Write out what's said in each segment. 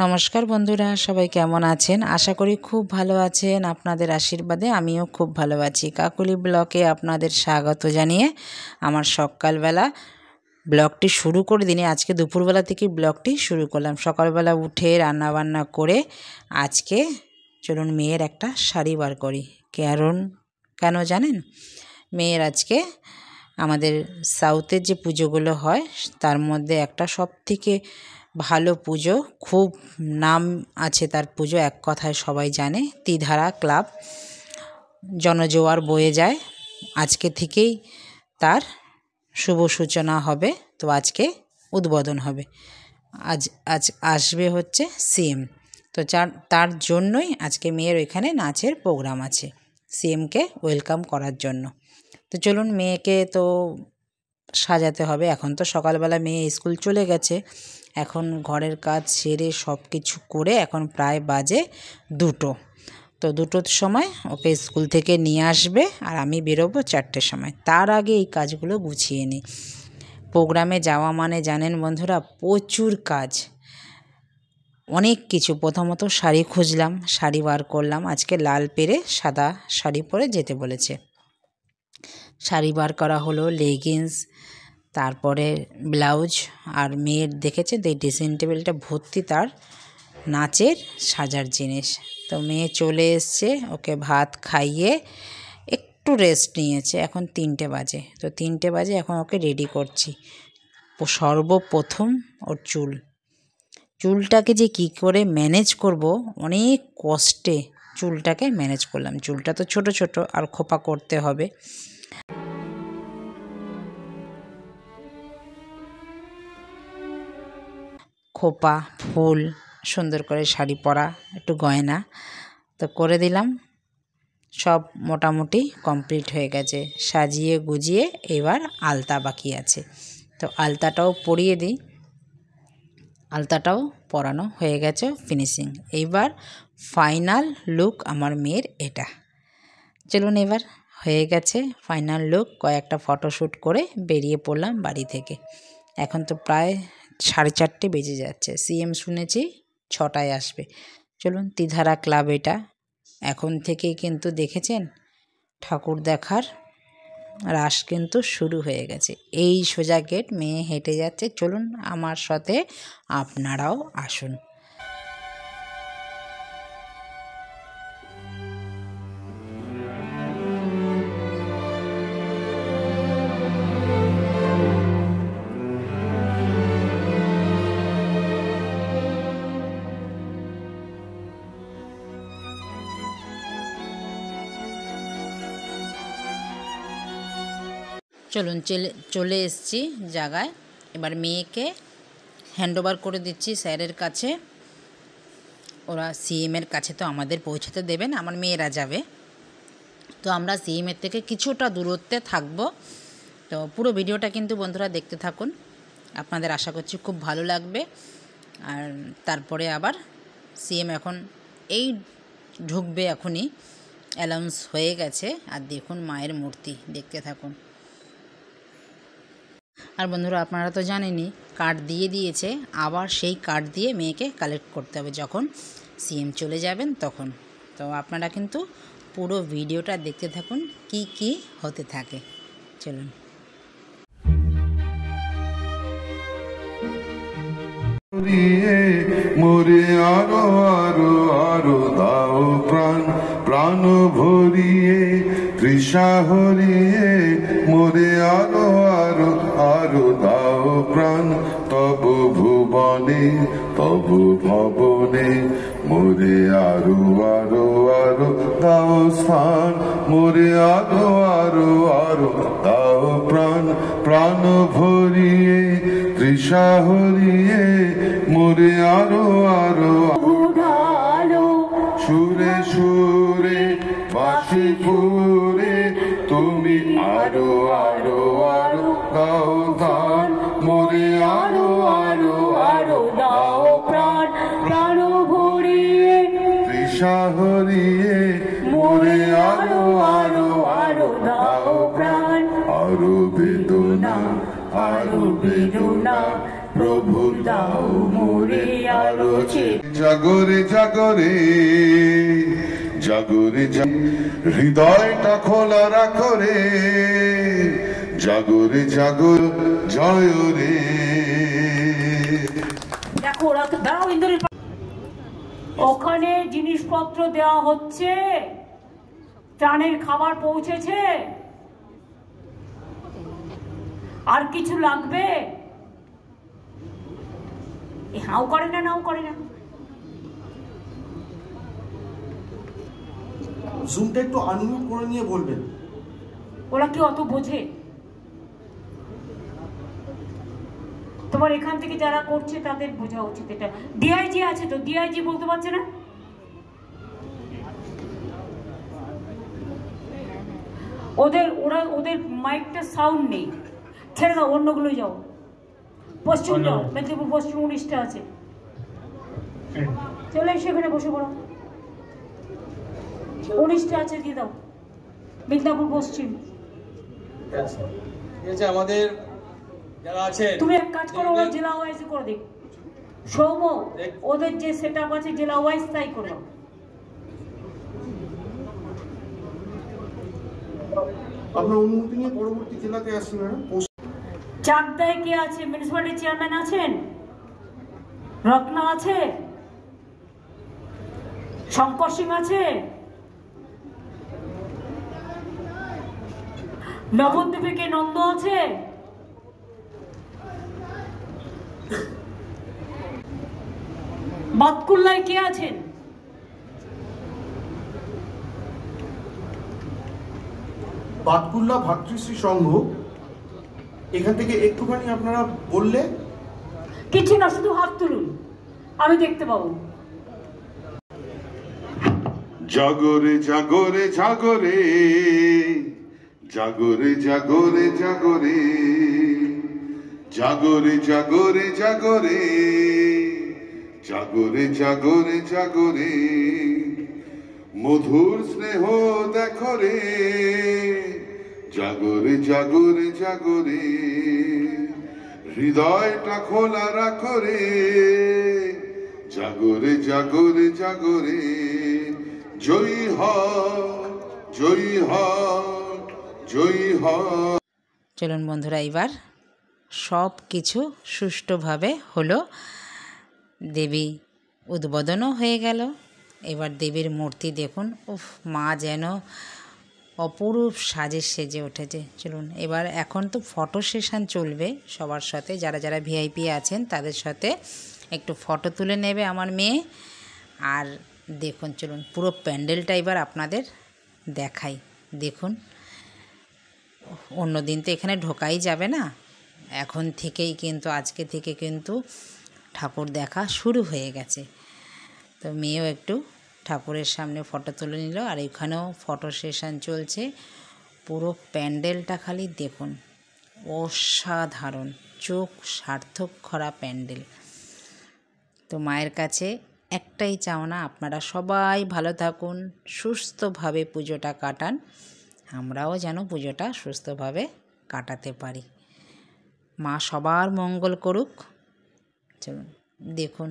নমস্কার বন্ধুরা, সবাই কেমন আছেন? আশা করি খুব ভালো আছেন। আপনাদের আশীর্বাদে আমিও খুব ভালো আছি। কাকুলি ব্লকে আপনাদের স্বাগত জানিয়ে আমার সকালবেলা ব্লগটি শুরু করে দিনে আজকে দুপুরবেলা থেকে ব্লগটি শুরু করলাম। সকালবেলা উঠে রান্নাবান্না করে আজকে চলুন মেয়ের একটা শাড়ি বার করি। কেন জানেন? মেয়ের আজকে আমাদের সাউথের যে পুজোগুলো হয় তার মধ্যে একটা সবথেকে ভালো পুজো, খুব নাম আছে তার পুজো, এক কথায় সবাই জানে, ত্রিধারা ক্লাব জনজোয়ার বয়ে যায়। আজকে থেকেই তার শুভ সূচনা হবে। তো আজকে উদ্বোধন হবে। আজ আসবে হচ্ছে সিএম। তো তার জন্যই আজকে মেয়ের ওইখানে নাচের প্রোগ্রাম আছে, সিএমকে ওয়েলকাম করার জন্য। তো চলুন, মেয়েকে তো সাজাতে হবে। এখন তো সকালবেলা মেয়ে স্কুল চলে গেছে, এখন ঘরের কাজ সেরে সব কিছু করে এখন প্রায় বাজে 2টো। তো 2টোর সময় ওকে স্কুল থেকে নিয়ে আসবে আর আমি বেরোবো 4টের সময়। তার আগে এই কাজগুলো গুছিয়ে নিই। প্রোগ্রামে যাওয়া মানে জানেন বন্ধুরা, প্রচুর কাজ, অনেক কিছু। প্রথমত শাড়ি খুঁজলাম, শাড়ি বার করলাম। আজকে লাল পেরে সাদা শাড়ি পরে যেতে বলেছে। শাড়ি বার করা হলো, লেগিংস, তারপরে ব্লাউজ। আর মেয়ের দেখেছে এই ড্রেসিং টেবিলটা ভর্তি তার নাচের সাজার জিনিস। তো মেয়ে চলে এসছে, ওকে ভাত খাইয়ে একটু রেস্ট নিয়েছে। এখন 3টে বাজে। তো 3টে বাজে, এখন ওকে রেডি করছি। সর্বপ্রথম ওর চুলটাকে যে কি করে ম্যানেজ করব, অনেক কষ্টে চুলটাকে ম্যানেজ করলাম। চুলটা তো ছোট ছোট আর খোপা করতে হবে। খোপা, ফুল, সুন্দর করে শাড়ি পরা, একটু গয়না তো করে দিলাম। সব মোটামুটি কমপ্লিট হয়ে গেছে। সাজিয়ে গুজিয়ে এবার আলতা বাকি আছে, তো আলতাটাও পরিয়ে দিই। আলতাটাও পরানো হয়ে গেছে, ফিনিশিং। এইবার ফাইনাল লুক আমার মেয়ের এটা। চলুন, এবার হয়ে গেছে ফাইনাল লুক। কয়েকটা ফটোশ্যুট করে বেরিয়ে পড়লাম বাড়ি থেকে। এখন তো প্রায় 4:30 বেজে যাচ্ছে। সিএম শুনেছি 6টায় আসবে। চলুন, ত্রিধারা ক্লাব এটা। এখন থেকেই কিন্তু দেখেছেন ঠাকুর দেখার রাস কিন্তু শুরু হয়ে গেছে। এই সোজা গেট, মেয়ে হেঁটে যাচ্ছে। চলুন আমার সাথে আপনারাও আসুন। চলুন, চলে এসেছি জায়গায়। এবার মেয়েকে হ্যান্ডওভার করে দিচ্ছি স্যারের কাছে। ওরা সিএমের কাছে তো আমাদের পৌঁছাতে দেবেন, আমার মেয়েরা যাবে। তো আমরা সিএমের থেকে কিছুটা দূরত্বে থাকবো। তো পুরো ভিডিওটা কিন্তু বন্ধুরা দেখতে থাকুন, আপনাদের আশা করছি খুব ভালো লাগবে। আর তারপরে আবার সিএম এখন এই ঢুকবে, এখনই অ্যানাউন্স হয়ে গেছে। আর দেখুন মায়ের মূর্তি, দেখতে থাকুন। আর বন্ধুরা, আপনারা তো জানেনই কার্ড দিয়ে দিয়েছে, আবার সেই কার্ড দিয়ে মেয়েকে কালেক্ট করতে হবে যখন সিএম চলে যাবেন তখন। তো আপনারা কিন্তু পুরো ভিডিওটা দেখতে থাকুন, কি কি হতে থাকে। চলুন। মোরে আরো আরো আরো দাও প্রাণ, প্রাণ ভরিয়ে তৃষা হরিয়ে। মোরে আরো আরো আরো দাও প্রাণ, তব ভুবনে তব ভবনে। মোরে আরো আরো আরো দাও স্থান, মোরে আরো আরো আরো দাও প্রাণ, প্রাণ ভরিয়ে তৃষা হরিয়ে। মোরে আরো আরো সুরে সুরে বাঁশি পুরে, তুমি আরো আরো আরো দাও দান। মোরে আরো আরো আরো দাও প্রাণ, প্রাণ ভরিয়ে তৃষা হরিয়ে। মোরে আরো আরো আরো দাও প্রাণ, আরো বেদনা আরো বেদনা, প্রভু দাও মোরে আরো জাগরে জাগরে জাগরে হৃদয়টা খোলা রাখো রে, জাগরে জাগর জয় রে। দেখো ওরা তো দাঁড়াও ইন্দ্রের ওখানে জিনিসপত্র দেওয়া হচ্ছে, ত্রাণের খাবার পৌঁছেছে, আর কিছু লাগবে? হাও করে না, নাও করে না। জুমটা একটু আনমিউট করে নিয়ে বলবেন। ওরা কি অত বোঝে? তোমার এখান থেকে যারা করছে তাদের বোঝা উচিত এটা। ডিআইজি আছে তো, ডিআইজি বলতে পারছে না? ওদের মাইকটা সাউন্ড নেই, ছেড়ে দাও, অন্যগুলো যাও। পশ্চিম যাও, মেদিনীপুর পশ্চিম 19টা আছে, চলে সেখানে বসে পড়ো। 19টা আছে, দিয়ে দাও। মেদিনীপুর পশ্চিম আমাদের যারা আছে, তুমি এক কাজ করো, ওরা জেলা ওয়াইজ করে দিক। সৌম, ওদের যে সেট আপ আছে জেলা ওয়াইজ তাই করো। আপনার অনুমতি নিয়ে পরবর্তী জেলাতে আসছি ম্যাডাম। চাকদায় কে আছে? মিউনিসিপালিটি চেয়ারম্যান আছেন, রত্না আছে, শঙ্কর সিং আছে, নবদ্বীপে কে নন্দ আছে, বাতকুল্লায় কে আছেন? বাতকুল্লা ভাতৃশ্রী সংঘ, এখান থেকে একটুখানি আপনারা বললে। কিছু না, শুধু হাত তুলুন, আমি দেখতে পাবো। জাগরে জাগরে জাগরে জাগরে জাগরে জাগরে জাগরে জাগরে জাগরে জাগরে জাগরে জাগরে মধুর স্নেহ দেখো রে, জাগরে জাগরে জাগরে হৃদয়টা খোলা রাখো রে, জাগরে জাগরে জাগরে জয়ী হ জয়ী হ জয়ী হ। চলুন বন্ধুরা, এবার সব কিছু সুষ্ঠুভাবে হলো, দেবী উদ্বোধনও হয়ে গেল। এবার দেবীর মূর্তি দেখুন, উফ, মা যেন অপরূপ সাজে সেজে উঠেছে। চলুন এবার, এখন তো ফটো সেশন চলবে সবার সাথে, যারা যারা ভিআইপি আছেন তাদের সাথে একটু ফটো তুলে নেবে আমার মেয়ে। আর দেখুন, চলুন পুরো প্যান্ডেলটা এবার আপনাদের দেখাই। দেখুন, অন্য দিন তো এখানে ঢোকাই যাবে না, এখন থেকেই কিন্তু, আজকে থেকে কিন্তু ঠাকুর দেখা শুরু হয়ে গেছে। তো মেয়েও একটু ঠাকুরের সামনে ফটো তুলে নিল, আর এখানেও ফটো সেশন চলছে। পুরো প্যান্ডেলটা খালি দেখুন, অসাধারণ, চোখ সার্থক করা প্যান্ডেল। তো মায়ের কাছে একটাই চাওনা, আপনারা সবাই ভালো থাকুন, সুস্থভাবে পুজোটা কাটান, আমরাও যেন পুজোটা সুস্থভাবে কাটাতে পারি। মা সবার মঙ্গল করুক। চলুন দেখুন,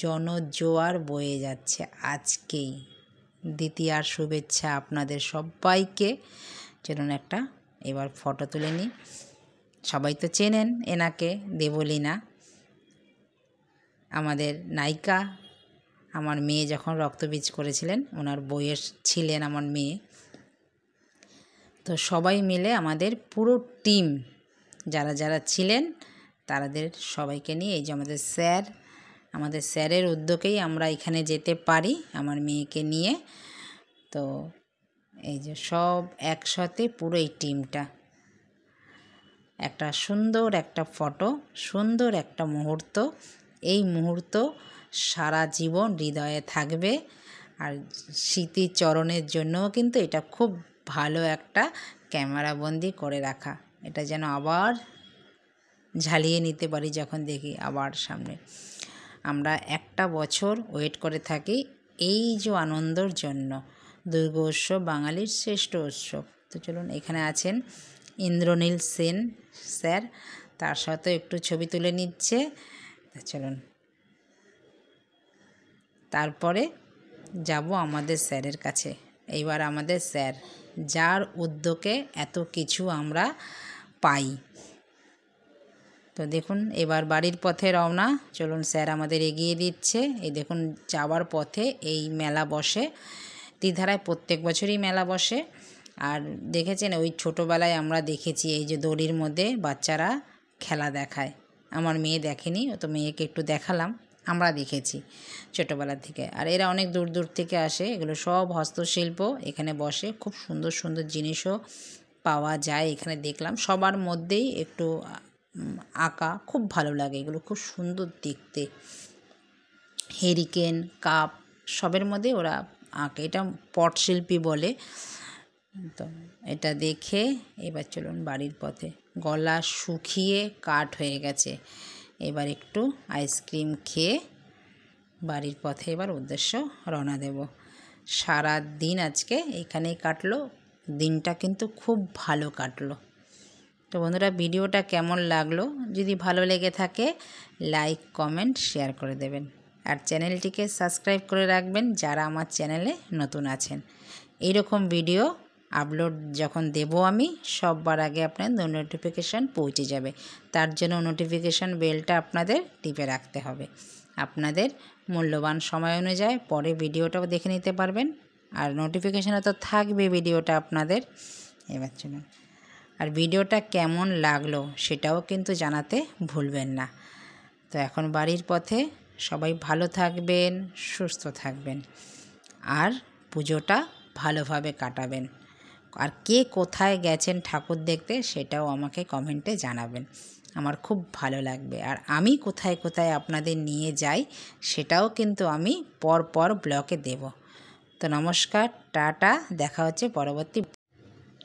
জনজোয়ার বয়ে যাচ্ছে আজকেই। দ্বিতীয়ার শুভেচ্ছা আপনাদের সবাইকে। চলুন একটা এবার ফটো তুলে নিই। সবাই তো চেনেন এনাকে, দেবলীনা, আমাদের নায়িকা। আমার মেয়ে যখন রক্তবীজ করেছিলেন, ওনার বইয়ের ছিলেন আমার মেয়ে। তো সবাই মিলে আমাদের পুরো টিম, যারা যারা ছিলেন তাদের সবাইকে নিয়ে, এই যে আমাদের স্যারের উদ্যোগেই আমরা এখানে যেতে পারি আমার মেয়েকে নিয়ে। তো এই যে সব একসাথে পুরো এই টিমটা, একটা সুন্দর একটা ফটো, সুন্দর একটা মুহূর্ত। এই মুহূর্ত সারা জীবন হৃদয়ে থাকবে, আর স্মৃতিচরণের জন্যও কিন্তু এটা খুব ভালো একটা ক্যামেরাবন্দি করে রাখা। এটা যেন আবার ঝালিয়ে নিতে পারি যখন দেখি আবার সামনে। আমরা একটা বছর ওয়েট করে থাকি এই যে আনন্দর জন্য। দুর্গোৎসব বাঙালির শ্রেষ্ঠ উৎসব। তো চলুন, এখানে আছেন ইন্দ্রনীল সেন স্যার, তার সাথে একটু ছবি তুলে নিচ্ছে। চলুন তারপরে যাব আমাদের স্যারের কাছে। এইবার আমাদের স্যার, যার উদ্যোগে এত কিছু আমরা পাই। তো দেখুন এবার বাড়ির পথে রওনা। চলুন স্যার আমাদের এগিয়ে দিচ্ছে। এই দেখুন যাওয়ার পথে এই মেলা বসে, ত্রিধারায় প্রত্যেক বছরই মেলা বসে। আর দেখেছেন ওই ছোটোবেলায় আমরা দেখেছি এই যে দড়ির মধ্যে বাচ্চারা খেলা দেখায়। আমার মেয়ে দেখেনি, ও তো মেয়েকে একটু দেখালাম, আমরা দেখেছি ছোটোবেলা থেকে। আর এরা অনেক দূর দূর থেকে আসে, এগুলো সব হস্তশিল্প এখানে বসে। খুব সুন্দর সুন্দর জিনিসও পাওয়া যায় এখানে, দেখলাম সবার মধ্যেই একটু আঁকা, খুব ভালো লাগে, এগুলো খুব সুন্দর দেখতে। হেরিকেন, কাপ সবের মধ্যে ওরা আঁকে, এটা পটশিল্পী বলে। তো এটা দেখে এবার চলুন বাড়ির পথে। গলা শুকিয়ে কাঠ হয়ে গেছে, এবার একটু আইসক্রিম খেয়ে বাড়ির পথে এবার উদ্দেশ্য রওনা দেব। সারা দিন আজকে এখানেই কাটলো, দিনটা কিন্তু খুব ভালো কাটলো। তো বন্ধুরা ভিডিওটা কেমন লাগলো, যদি ভালো লেগে থাকে লাইক কমেন্ট শেয়ার করে দেবেন, আর চ্যানেলটিকে সাবস্ক্রাইব করে রাখবেন যারা আমার চ্যানেলে নতুন আছেন। এইরকম ভিডিও আপলোড যখন দেব আমি, সববার আগে আপনার নোটিফিকেশান পৌঁছে যাবে। তার জন্য নোটিফিকেশান বেলটা আপনাদের টিপে রাখতে হবে। আপনাদের মূল্যবান সময় অনুযায়ী পরে ভিডিওটাও দেখে নিতে পারবেন, আর নোটিফিকেশানে তো থাকবে ভিডিওটা আপনাদের। এবার চলুন, আর ভিডিওটা কেমন লাগলো সেটাও কিন্তু জানাতে ভুলবেন না। তো এখন বাড়ির পথে, সবাই ভালো থাকবেন, সুস্থ থাকবেন, আর পুজোটা ভালোভাবে কাটাবেন। আর কে কোথায় গেছেন ঠাকুর দেখতে সেটাও আমাকে কমেন্টে জানাবেন, আমার খুব ভালো লাগবে। আর আমি কোথায় কোথায় আপনাদের নিয়ে যাই সেটাও কিন্তু আমি পর ব্লগে দেব। তো নমস্কার, টাটা, দেখা হচ্ছে পরবর্তী।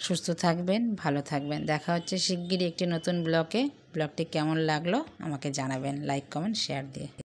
সুস্থ থাকবেন, ভালো থাকবেন, দেখা হচ্ছে শিগগিরই একটি নতুন ব্লগে। ব্লগটি কেমন লাগলো আমাকে জানাবেন লাইক কমেন্ট শেয়ার দিয়ে।